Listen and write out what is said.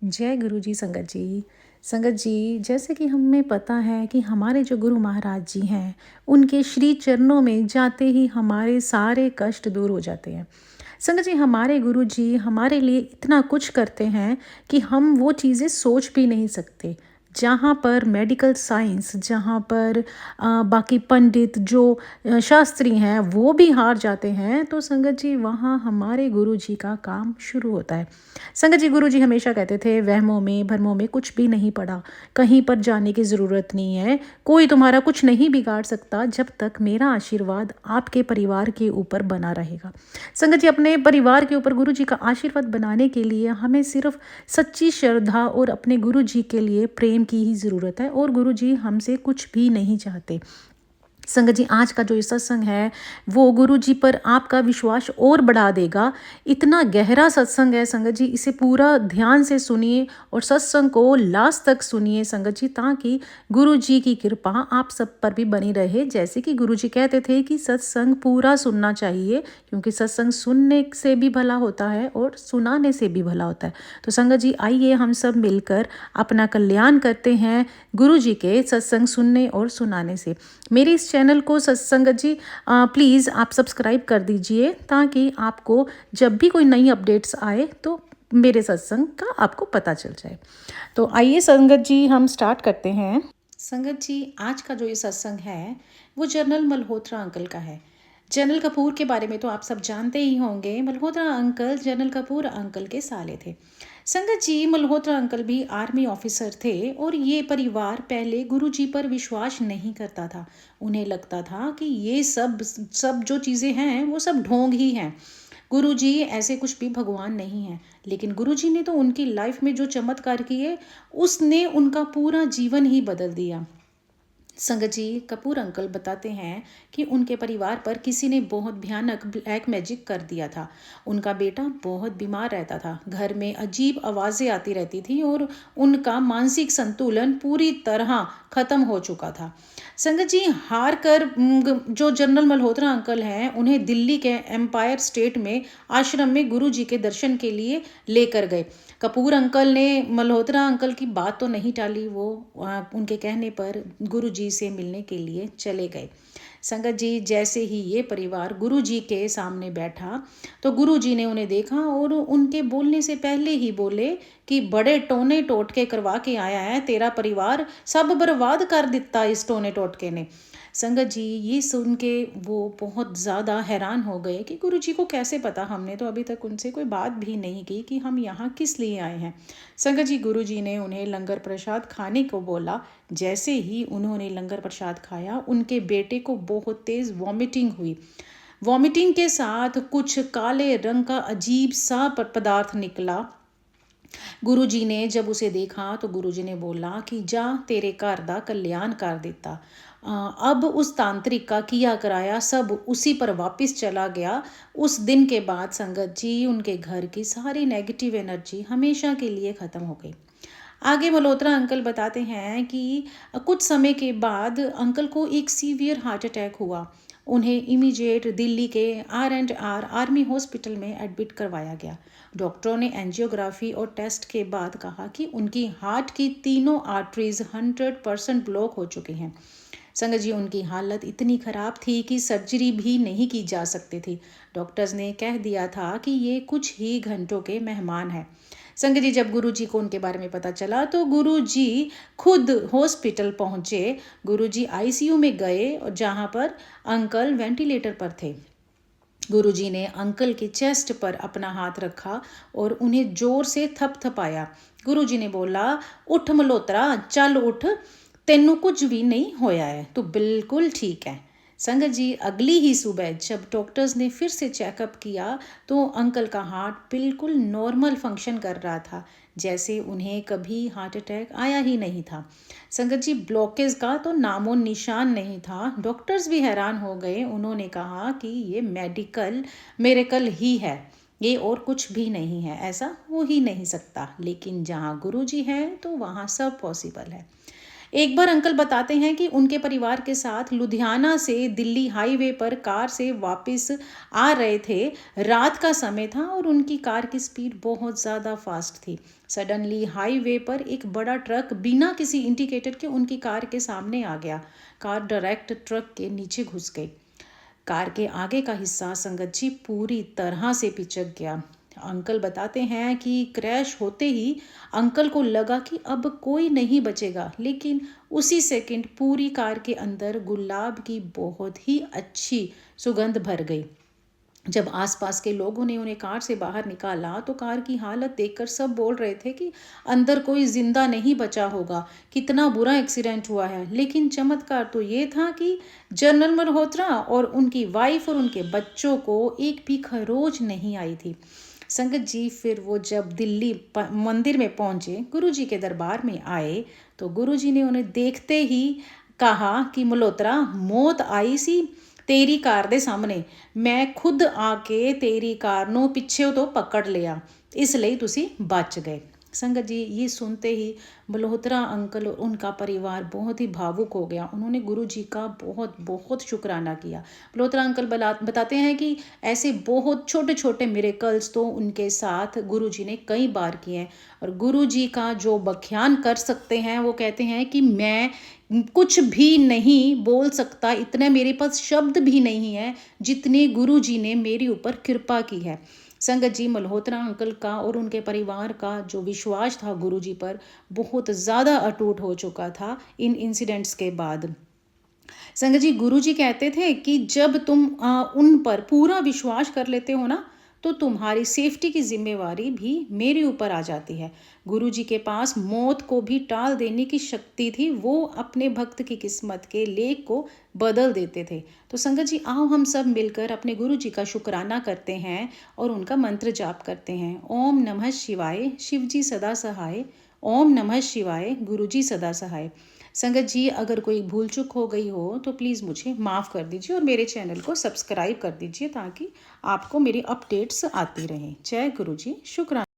जय गुरु जी। संगत जी, जैसे कि हमें पता है कि हमारे जो गुरु महाराज जी हैं, उनके श्री चरणों में जाते ही हमारे सारे कष्ट दूर हो जाते हैं। संगत जी, हमारे गुरु जी हमारे लिए इतना कुछ करते हैं कि हम वो चीज़ें सोच भी नहीं सकते। जहाँ पर मेडिकल साइंस, जहाँ पर बाकी पंडित जो शास्त्री हैं वो भी हार जाते हैं, तो संगत जी वहाँ हमारे गुरु जी का काम शुरू होता है। संगत जी, गुरु जी हमेशा कहते थे, वहमों में भरमों में कुछ भी नहीं पड़ा, कहीं पर जाने की ज़रूरत नहीं है, कोई तुम्हारा कुछ नहीं बिगाड़ सकता जब तक मेरा आशीर्वाद आपके परिवार के ऊपर बना रहेगा। संगत जी, अपने परिवार के ऊपर गुरु जी का आशीर्वाद बनाने के लिए हमें सिर्फ सच्ची श्रद्धा और अपने गुरु जी के लिए प्रेम की ही ज़रूरत है, और गुरु जी हमसे कुछ भी नहीं चाहते। संगत जी, आज का जो ये सत्संग है वो गुरु जी पर आपका विश्वास और बढ़ा देगा। इतना गहरा सत्संग है संगत जी, इसे पूरा ध्यान से सुनिए और सत्संग को लास्ट तक सुनिए संगत जी, ताकि गुरु जी की कृपा आप सब पर भी बनी रहे। जैसे कि गुरु जी कहते थे कि सत्संग पूरा सुनना चाहिए, क्योंकि सत्संग सुनने से भी भला होता है और सुनाने से भी भला होता है। तो संगत जी, आइए हम सब मिलकर अपना कल्याण करते हैं गुरु जी के सत्संग सुनने और सुनाने से। मेरे इस चैनल को सत्संगत जी प्लीज़ आप सब्सक्राइब कर दीजिए, ताकि आपको जब भी कोई नई अपडेट्स आए तो मेरे सत्संग का आपको पता चल जाए। तो आइए संगत जी, हम स्टार्ट करते हैं। संगत जी, आज का जो ये सत्संग है वो जनरल मल्होत्रा अंकल का है। जनरल कपूर के बारे में तो आप सब जानते ही होंगे। Malhotra uncle general Kapoor uncle के साले थे। संगत जी, मल्होत्रा अंकल भी आर्मी ऑफिसर थे, और ये परिवार पहले गुरुजी पर विश्वास नहीं करता था। उन्हें लगता था कि ये सब सब जो चीज़ें हैं वो सब ढोंग ही हैं, गुरुजी ऐसे कुछ भी भगवान नहीं है। लेकिन गुरुजी ने तो उनकी लाइफ में जो चमत्कार किए, उसने उनका पूरा जीवन ही बदल दिया। संगत जी, कपूर अंकल बताते हैं कि उनके परिवार पर किसी ने बहुत भयानक ब्लैक मैजिक कर दिया था। उनका बेटा बहुत बीमार रहता था, घर में अजीब आवाज़ें आती रहती थी, और उनका मानसिक संतुलन पूरी तरह ख़त्म हो चुका था। संगत जी, हार कर जो जनरल मल्होत्रा अंकल हैं, उन्हें दिल्ली के एम्पायर स्टेट में आश्रम में गुरु जी के दर्शन के लिए लेकर गए। कपूर अंकल ने मल्होत्रा अंकल की बात तो नहीं टाली, वो उनके कहने पर गुरु जी से मिलने के लिए चले गए। संगत जी, जैसे ही ये परिवार गुरु जी के सामने बैठा तो गुरु जी ने उन्हें देखा, और उनके बोलने से पहले ही बोले कि बड़े टोने टोटके करवा के आया है, तेरा परिवार सब बर्बाद कर दिता इस टोने टोटके ने। संगत जी, ये सुन के वो बहुत ज़्यादा हैरान हो गए कि गुरु जी को कैसे पता, हमने तो अभी तक उनसे कोई बात भी नहीं की कि हम यहाँ किस लिए आए हैं। संगत जी, गुरु जी ने उन्हें लंगर प्रसाद खाने को बोला। जैसे ही उन्होंने लंगर प्रसाद खाया, उनके बेटे को बहुत तेज़ वॉमिटिंग हुई। वॉमिटिंग के साथ कुछ काले रंग का अजीब सा पदार्थ निकला। गुरुजी ने जब उसे देखा तो गुरुजी ने बोला कि जा, तेरे घर दा कल्याण कर दिता। अब उस तांत्रिक का किया कराया सब उसी पर वापस चला गया। उस दिन के बाद संगत जी, उनके घर की सारी नेगेटिव एनर्जी हमेशा के लिए ख़त्म हो गई। आगे मल्होत्रा अंकल बताते हैं कि कुछ समय के बाद अंकल को एक सीवियर हार्ट अटैक हुआ। उन्हें इमीडिएट दिल्ली के R&R आर्मी हॉस्पिटल में एडमिट करवाया गया। डॉक्टरों ने एंजियोग्राफी और टेस्ट के बाद कहा कि उनकी हार्ट की तीनों आर्टरीज 100% ब्लॉक हो चुकी हैं। संगत जी, उनकी हालत इतनी ख़राब थी कि सर्जरी भी नहीं की जा सकती थी। डॉक्टर्स ने कह दिया था कि ये कुछ ही घंटों के मेहमान हैं। संगत जी, जब गुरु जी को उनके बारे में पता चला तो गुरु जी खुद हॉस्पिटल पहुँचे। गुरु जी ICU में गए, और जहाँ पर अंकल वेंटिलेटर पर थे। गुरुजी ने अंकल की चेस्ट पर अपना हाथ रखा और उन्हें जोर से थपथपाया। गुरुजी ने बोला, उठ मल्होत्रा, चल उठ, तेनू कुछ भी नहीं होया है, तू बिल्कुल ठीक है। संगत जी, अगली ही सुबह जब डॉक्टर्स ने फिर से चेकअप किया तो अंकल का हार्ट बिल्कुल नॉर्मल फंक्शन कर रहा था, जैसे उन्हें कभी हार्ट अटैक आया ही नहीं था। संगत जी, ब्लॉकेज का तो नामो निशान नहीं था। डॉक्टर्स भी हैरान हो गए। उन्होंने कहा कि ये मेडिकल मिरेकल ही है, ये और कुछ भी नहीं है, ऐसा हो ही नहीं सकता। लेकिन जहाँ गुरु जी हैं तो वहाँ सब पॉसिबल है। एक बार अंकल बताते हैं कि उनके परिवार के साथ लुधियाना से दिल्ली हाईवे पर कार से वापस आ रहे थे। रात का समय था और उनकी कार की स्पीड बहुत ज़्यादा फास्ट थी। सडनली हाईवे पर एक बड़ा ट्रक बिना किसी इंडिकेटर के उनकी कार के सामने आ गया। कार डायरेक्ट ट्रक के नीचे घुस गई। कार के आगे का हिस्सा संगत जी पूरी तरह से पिचक गया। अंकल बताते हैं कि क्रैश होते ही अंकल को लगा कि अब कोई नहीं बचेगा, लेकिन उसी सेकंड पूरी कार के अंदर गुलाब की बहुत ही अच्छी सुगंध भर गई। जब आसपास के लोगों ने उन्हें कार से बाहर निकाला तो कार की हालत देखकर सब बोल रहे थे कि अंदर कोई जिंदा नहीं बचा होगा, कितना बुरा एक्सीडेंट हुआ है। लेकिन चमत्कार तो ये था कि जनरल मल्होत्रा और उनकी वाइफ और उनके बच्चों को एक भी खरोच नहीं आई थी। संगत जी फिर वो जब दिल्ली मंदिर में पहुंचे, गुरुजी के दरबार में आए, तो गुरुजी ने उन्हें देखते ही कहा कि मल्होत्रा, मौत आई सी तेरी कार दे सामने, मैं खुद आके तेरी कार नू पिछे तो पकड़ लिया, इसलिए तुसी बच गए। संगत जी ये सुनते ही मल्होत्रा अंकल और उनका परिवार बहुत ही भावुक हो गया। उन्होंने गुरु जी का बहुत बहुत शुक्राना किया। मल्होत्रा अंकल बताते हैं कि ऐसे बहुत छोटे छोटे मिरेकल्स तो उनके साथ गुरु जी ने कई बार किए हैं, और गुरु जी का जो बख्यान कर सकते हैं वो कहते हैं कि मैं कुछ भी नहीं बोल सकता, इतने मेरे पास शब्द भी नहीं है जितने गुरु जी ने मेरे ऊपर कृपा की है। संगत जी मल्होत्रा अंकल का और उनके परिवार का जो विश्वास था गुरु जी पर बहुत ज़्यादा अटूट हो चुका था इन इंसिडेंट्स के बाद। संगत जी गुरु जी कहते थे कि जब तुम उन पर पूरा विश्वास कर लेते हो ना, तो तुम्हारी सेफ्टी की जिम्मेवारी भी मेरे ऊपर आ जाती है। गुरु जी के पास मौत को भी टाल देने की शक्ति थी, वो अपने भक्त की किस्मत के लेख को बदल देते थे। तो संगत जी आओ हम सब मिलकर अपने गुरु जी का शुक्राना करते हैं और उनका मंत्र जाप करते हैं। ओम नमः शिवाय, शिव जी सदा सहाय। ओम नमः शिवाय, गुरु जी सदा सहाय। संगत जी अगर कोई भूल चूक हो गई हो तो प्लीज़ मुझे माफ़ कर दीजिए और मेरे चैनल को सब्सक्राइब कर दीजिए ताकि आपको मेरी अपडेट्स आती रहें। जय गुरु जी, शुक्राना।